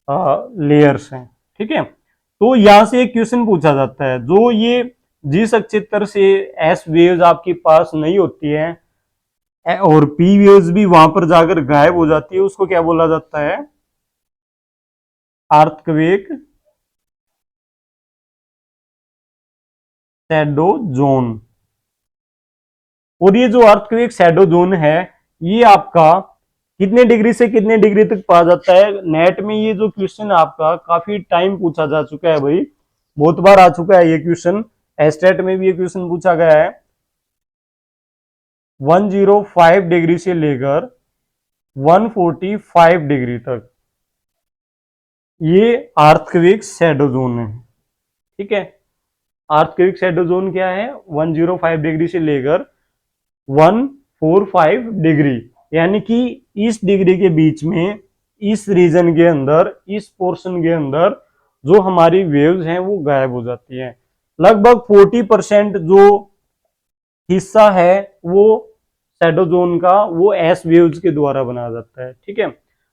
लेयर्स हैं। ठीक है, तो यहां से एक क्वेश्चन पूछा जाता है, जो ये जिस अक्षेत्र से एस वेव्स आपके पास नहीं होती है और पी वेव्स भी वहां पर जाकर गायब हो जाती है, उसको क्या बोला जाता है, अर्थक्वेक शैडो जोन। और ये जो अर्थक्वेक शैडो जोन है ये आपका कितने डिग्री से कितने डिग्री तक पाया जाता है। नेट में ये जो क्वेश्चन आपका काफी टाइम पूछा जा चुका है भाई, बहुत बार आ चुका है ये क्वेश्चन, एस्टेट में भी ये क्वेश्चन पूछा गया है। 105 डिग्री से लेकर 145 डिग्री तक ये अर्थक्वेक शैडो जोन है। ठीक है, अर्थक्वेक शैडो जोन क्या है, 105 डिग्री से लेकर 145 डिग्री, यानी कि इस डिग्री के बीच में, इस रीजन के अंदर, इस पोर्शन के अंदर जो हमारी वेव्स हैं वो गायब हो जाती हैं। लगभग 40% जो हिस्सा है वो शैडो जोन का वो एस वेव्स के द्वारा बनाया जाता है। ठीक है,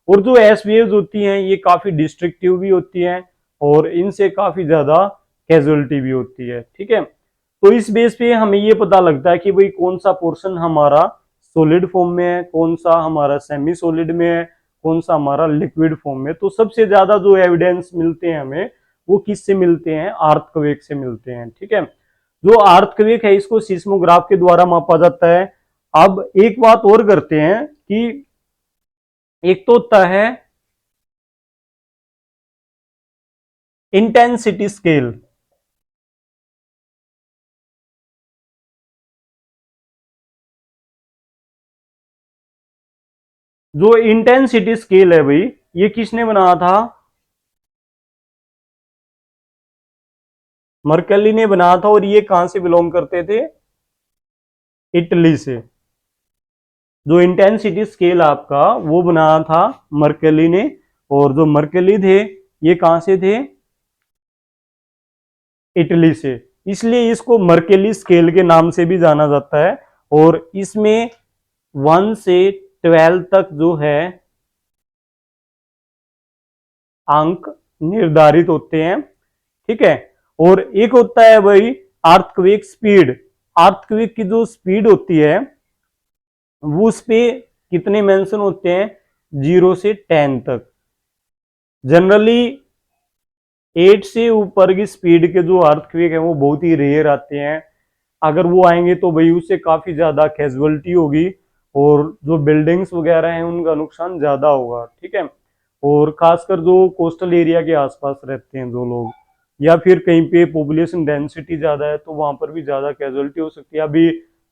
और जो एस वेव्स होती हैं ये काफी डिस्ट्रक्टिव भी होती हैं और इनसे काफी ज्यादा कैजुअलिटी भी होती है। ठीक है, तो इस बेस पे हमें ये पता लगता है कि भाई कौन सा पोर्शन हमारा सॉलिड फॉर्म में है, कौन सा हमारा सेमी सॉलिड में है, कौन सा हमारा लिक्विड फॉर्म में। तो सबसे ज्यादा जो एविडेंस मिलते हैं हमें वो किससे मिलते हैं, अर्थक्वेक से मिलते हैं। ठीक है, जो अर्थक्वेक है इसको सिस्मोग्राफ के द्वारा मापा जाता है। अब एक बात और करते हैं कि एक तो होता है इंटेंसिटी स्केल, जो इंटेंसिटी स्केल है भाई ये किसने बनाया था, मर्कली ने बनाया था, और ये कहां से बिलोंग करते थे, इटली से। जो इंटेंसिटी स्केल आपका वो बनाया था मर्कली ने, और जो मर्कली थे ये कहां से थे, इटली से, इसलिए इसको मर्कली स्केल के नाम से भी जाना जाता है। और इसमें 1 से 12 तक जो है अंक निर्धारित होते हैं। ठीक है, और एक होता है भाई अर्थक्वेक स्पीड। अर्थक्वेक की जो स्पीड होती है वो उस पे कितने मेंशन होते हैं, 0 से 10 तक। जनरली 8 से ऊपर की स्पीड के जो अर्थक्वेक है वो बहुत ही रेयर आते हैं। अगर वो आएंगे तो भाई उससे काफी ज्यादा कैजुअलिटी होगी और जो बिल्डिंग्स वगैरह हैं उनका नुकसान ज्यादा होगा। ठीक है, और खासकर जो कोस्टल एरिया के आसपास रहते हैं जो लोग, या फिर कहीं पे पॉपुलेशन डेंसिटी ज्यादा है तो वहां पर भी ज्यादा कैजुअलिटी हो सकती है। अभी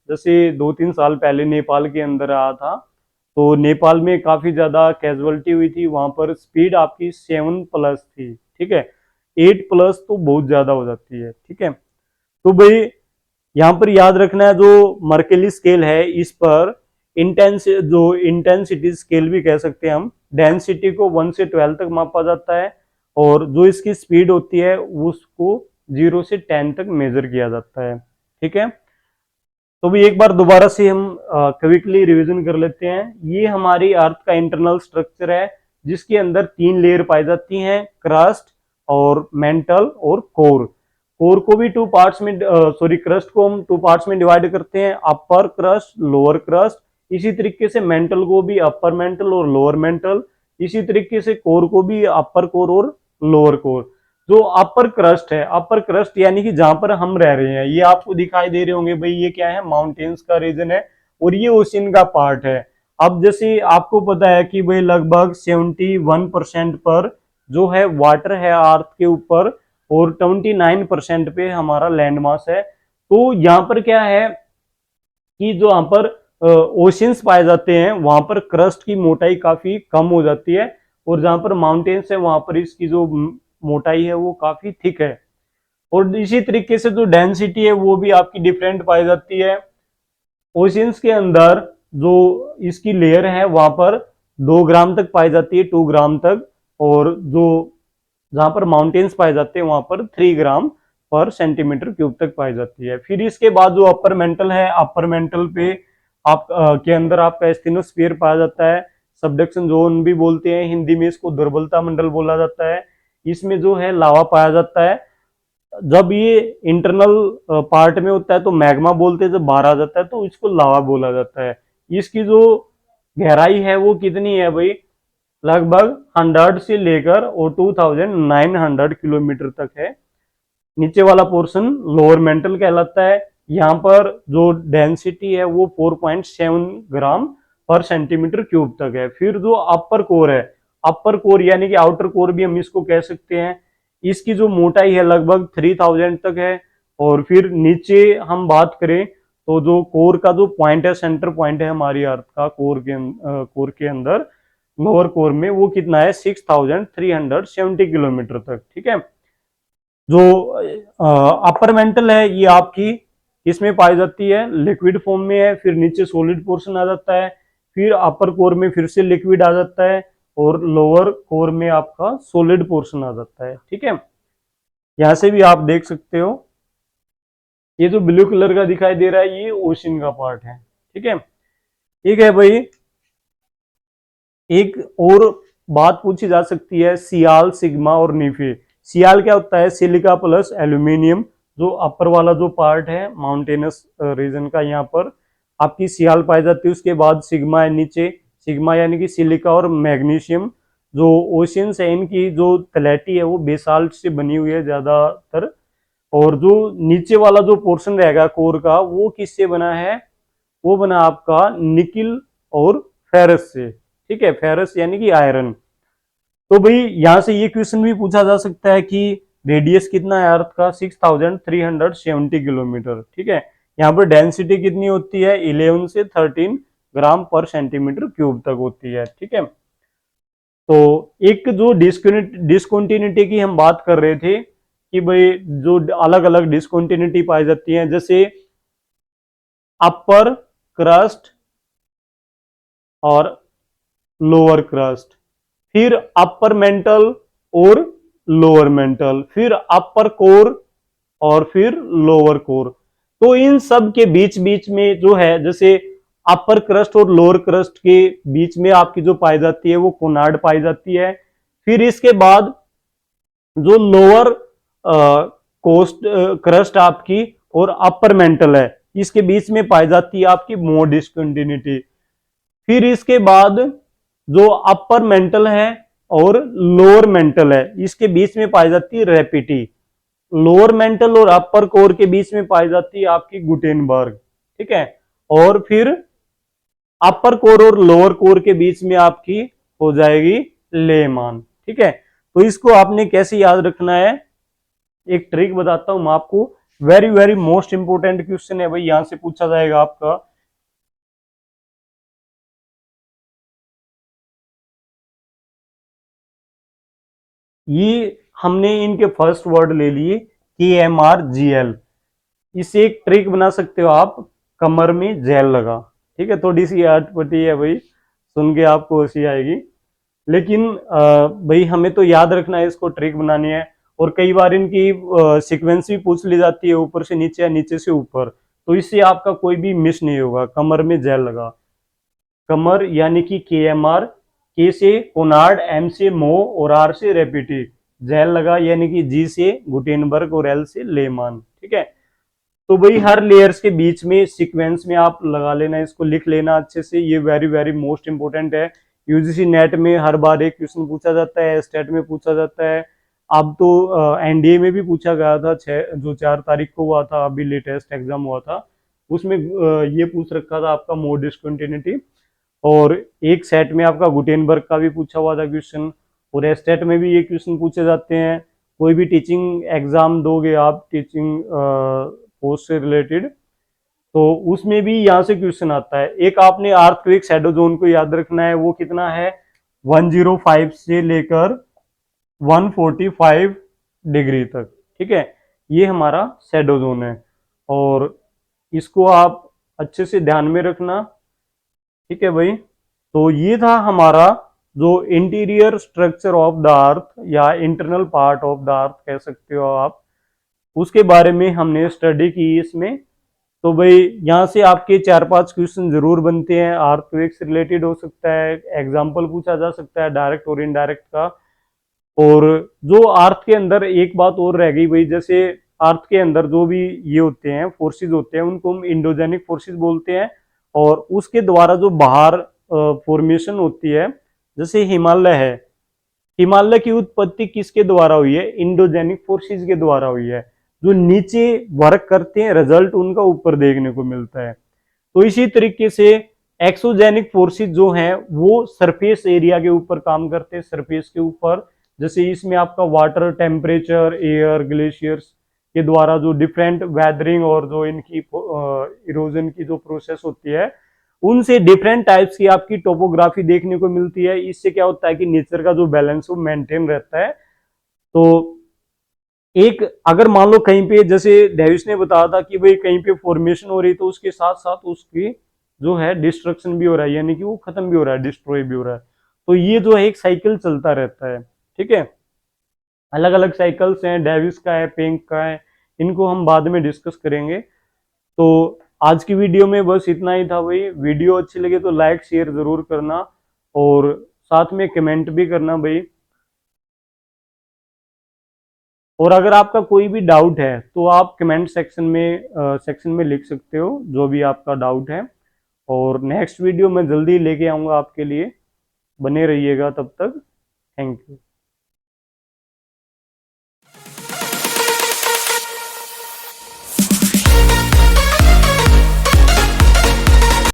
जैसे 2-3 साल पहले नेपाल के अंदर आया था, तो नेपाल में काफी ज्यादा कैजुअलिटी हुई थी, वहां पर स्पीड आपकी 7+ थी। ठीक है, 8+ तो बहुत ज्यादा हो जाती है। ठीक है, तो भाई यहाँ पर याद रखना है जो मर्केली स्केल है इस पर जो इंटेंसिटी स्केल भी कह सकते हैं हम, डेंसिटी को 1 से 12 तक मापा जाता है, और जो इसकी स्पीड होती है उसको 0 से 10 तक मेजर किया जाता है। ठीक है, तो भी एक बार दोबारा से हम क्विकली रिवीजन कर लेते हैं। ये हमारी अर्थ का इंटरनल स्ट्रक्चर है जिसके अंदर 3 लेयर पाई जाती हैं, क्रस्ट और मेंटल और कोर। कोर को भी 2 पार्ट्स में, सॉरी, क्रस्ट को हम 2 पार्ट्स में डिवाइड करते हैं, अपर क्रस्ट, लोअर क्रस्ट। इसी तरीके से मेंटल को भी अपर मेंटल और लोअर मेंटल, इसी तरीके से कोर को भी अपर कोर और लोअर कोर। जो अपर क्रस्ट है, अपर क्रस्ट यानी कि जहां पर हम रह रहे हैं, ये आपको दिखाई दे रहे होंगे भाई, ये क्या है, माउंटेन्स का रीजन है और ये ओशियन का पार्ट है। अब जैसे आपको पता है कि भाई लगभग 71% पर जो है वाटर है अर्थ के ऊपर, और 29% पे हमारा लैंड मास है। तो यहाँ पर क्या है कि जो यहाँ पर ओशियंस पाए जाते हैं वहां पर क्रस्ट की मोटाई काफी कम हो जाती है, और जहां पर माउंटेन्स है वहां पर इसकी जो मोटाई है वो काफी थिक है। और इसी तरीके से जो डेंसिटी है वो भी आपकी डिफरेंट पाई जाती है। ओशियंस के अंदर जो इसकी लेयर है वहां पर 2 ग्राम तक पाई जाती है, 2 ग्राम तक, और जो जहां पर माउंटेन्स पाए जाते हैं वहां पर 3 ग्राम पर सेंटीमीटर क्यूब तक पाई जाती है। फिर इसके बाद जो अपर मेंटल है, अपर मेंटल पे आप के अंदर आपका स्टेनोस्फीयर पाया जाता है। सबडक्शन जोन भी बोलते हैं, हिंदी में इसको दुर्बलता मंडल बोला जाता है। इसमें जो है लावा पाया जाता है। जब ये इंटरनल पार्ट में होता है तो मैग्मा बोलते हैं, जब बाहर आ जाता है तो इसको लावा बोला जाता है। इसकी जो गहराई है वो कितनी है भाई, लगभग 100 से लेकर और 2900 किलोमीटर तक है। नीचे वाला पोर्शन लोअर मेंटल कहलाता है। यहाँ पर जो डेंसिटी है वो 4.7 ग्राम पर सेंटीमीटर क्यूब तक है। फिर जो अपर कोर है, अपर कोर यानी कि आउटर कोर भी हम इसको कह सकते हैं, इसकी जो मोटाई है लगभग 3000 तक है। और फिर नीचे हम बात करें तो जो कोर का जो पॉइंट है, सेंटर पॉइंट है हमारी अर्थ का कोर के अंदर, लोअर कोर में, वो कितना है 6370 किलोमीटर तक। ठीक है। जो अपर मेंटल है ये आपकी इसमें पाई जाती है, लिक्विड फॉर्म में है। फिर नीचे सॉलिड पोर्शन आ जाता है। फिर अपर कोर में फिर से लिक्विड आ जाता है और लोअर कोर में आपका सॉलिड पोर्शन आ जाता है। ठीक है। यहां से भी आप देख सकते हो, ये जो ब्लू कलर का दिखाई दे रहा है ये ओशन का पार्ट है। ठीक है। ठीक है भाई, एक और बात पूछी जा सकती है, सियाल, सिग्मा और नीफे। सियाल क्या होता है, सिलिका प्लस एल्यूमिनियम। जो अपर वाला जो पार्ट है माउंटेनस रीजन का, यहाँ पर आपकी सियाल पाई जाती है। उसके बाद सिग्मा है नीचे, सिग्मा यानी कि सिलिका और मैग्नीशियम। जो ओशियंस है इनकी जो तलैटी है वो बेसाल्ट से बनी हुई है ज्यादातर। और जो नीचे वाला जो पोर्शन रहेगा कोर का वो किससे बना है, वो बना आपका निकिल और फेरस से। ठीक है, फेरस यानी कि आयरन। तो भाई यहां से ये क्वेश्चन भी पूछा जा सकता है कि रेडियस कितना है अर्थ का, 6370 किलोमीटर। ठीक है। यहाँ पर डेंसिटी कितनी होती है, 11 से 13 ग्राम पर सेंटीमीटर क्यूब तक होती है। ठीक है। तो एक जो डिस्कंटिन्यूटी की हम बात कर रहे थे कि भाई जो अलग अलग डिस्कंटिन्यूटी पाई जाती है, जैसे अपर क्रस्ट और लोअर क्रस्ट, फिर अपर मेंटल और लोअर मेंटल, फिर अपर कोर और फिर लोअर कोर। तो इन सब के बीच बीच में जो है, जैसे अपर क्रस्ट और लोअर क्रस्ट के बीच में आपकी जो पाई जाती है वो कोनार्ड पाई जाती है। फिर इसके बाद जो लोअर कोस्ट क्रस्ट आपकी और अपर मेंटल है, इसके बीच में पाई जाती है आपकी मोर डिस्कंटिन्यूटी। फिर इसके बाद जो अपर मेंटल है और लोअर मेंटल है, इसके बीच में पाई जाती है रैपिटी। लोअर मेंटल और अपर कोर के बीच में पाई जाती है आपकी गुटेनबर्ग। ठीक है। और फिर अपर कोर और लोअर कोर के बीच में आपकी हो जाएगी लेमान। ठीक है। तो इसको आपने कैसे याद रखना है, एक ट्रिक बताता हूं मैं आपको। Very very most important question है भाई, यहां से पूछा जाएगा आपका। ये हमने इनके फर्स्ट वर्ड ले लिए KMRGL। इसे एक ट्रिक बना सकते हो आप, कमर में जेल लगा। ठीक है, थोड़ी सी अटपटी है भाई, सुन के आपको हंसी आएगी, लेकिन भाई हमें तो याद रखना है, इसको ट्रिक बनानी है। और कई बार इनकी सीक्वेंस भी पूछ ली जाती है, ऊपर से नीचे या नीचे से ऊपर, तो इससे आपका कोई भी मिस नहीं होगा। कमर में जेल लगा, कमर यानी कि KMR, के से कोनार्ड, M से मो और R से रेपिटी। जेल लगा यानी कि G से गुटेनबर्ग और L से लेमान। ठीक है। तो भाई हर लेयर्स के बीच में सीक्वेंस में आप लगा लेना, इसको लिख लेना अच्छे से, ये वेरी वेरी मोस्ट इंपोर्टेंट है। यूजीसी नेट में हर बार एक क्वेश्चन पूछा जाता है, स्टेट में पूछा जाता है। अब तो NDA में भी पूछा गया था, जो 4 तारीख को हुआ था, अभी लेटेस्ट एग्जाम हुआ था, उसमें ये पूछ रखा था आपका मोड डिस्कंटिन्यूटी। और एक सेट में आपका गुटेनबर्ग का भी पूछा हुआ था क्वेश्चन, और स्टेट में भी ये क्वेश्चन पूछे जाते हैं। कोई भी टीचिंग एग्जाम दोगे आप, टीचिंग पोस्ट से रिलेटेड, तो उसमें भी यहाँ से क्वेश्चन आता है। एक आपने अर्थक्वेक शैडो जोन को याद रखना है, वो कितना है 105 से लेकर 145 डिग्री तक। ठीक है। ये हमारा शैडो जोन है, और इसको आप अच्छे से ध्यान में रखना। ठीक है भाई, तो ये था हमारा जो interior structure of the earth या internal part of the earth कह सकते हो आप, उसके बारे में हमने स्टडी की इसमें। तो भाई यहाँ से आपके 4-5 क्वेश्चन जरूर बनते हैं, अर्थक्वेक से रिलेटेड हो सकता है, एग्जाम्पल पूछा जा सकता है डायरेक्ट और इनडायरेक्ट का। और जो अर्थ के अंदर एक बात और रह गई भाई, जैसे अर्थ के अंदर जो भी ये होते हैं फोर्सेस होते हैं उनको हम इंडोजेनिक फोर्सेस बोलते हैं, और उसके द्वारा जो बाहर फॉर्मेशन होती है, जैसे हिमालय है, हिमालय की उत्पत्ति किसके द्वारा हुई है? इंडोजेनिक फोर्सेस के द्वारा हुई है। जो नीचे वर्क करते हैं रिजल्ट उनका ऊपर देखने को मिलता है। तो इसी तरीके से एक्सोजेनिक फोर्सेस जो हैं वो सरफेस एरिया के ऊपर काम करते हैं, सरफेस के ऊपर। जैसे इसमें आपका वाटर, टेम्परेचर, एयर, ग्लेशियर्स के द्वारा जो डिफरेंट वेदरिंग और जो इनकी इरोजन की जो प्रोसेस होती है, उनसे डिफरेंट टाइप्स की आपकी टोपोग्राफी देखने को मिलती है। इससे क्या होता है कि नेचर का जो बैलेंस वो मेंटेन रहता है। तो एक अगर मान लो कहीं पे, जैसे डेविस ने बताया था कि भाई कहीं पे फॉर्मेशन हो रही, तो उसके साथ साथ उसकी जो है डिस्ट्रक्शन भी हो रहा है, यानी कि वो खत्म भी हो रहा है, डिस्ट्रॉय भी हो रहा है। तो ये जो है एक साइकिल चलता रहता है। ठीक है, अलग अलग साइकिल्स हैं, डेविस का है, पेंक का है, इनको हम बाद में डिस्कस करेंगे। तो आज की वीडियो में बस इतना ही था भाई। वीडियो अच्छी लगे तो लाइक शेयर जरूर करना, और साथ में कमेंट भी करना भाई। और अगर आपका कोई भी डाउट है तो आप कमेंट सेक्शन में लिख सकते हो जो भी आपका डाउट है, और नेक्स्ट वीडियो मैं जल्दी लेके आऊंगा आपके लिए। बने रहिएगा तब तक। Thank you.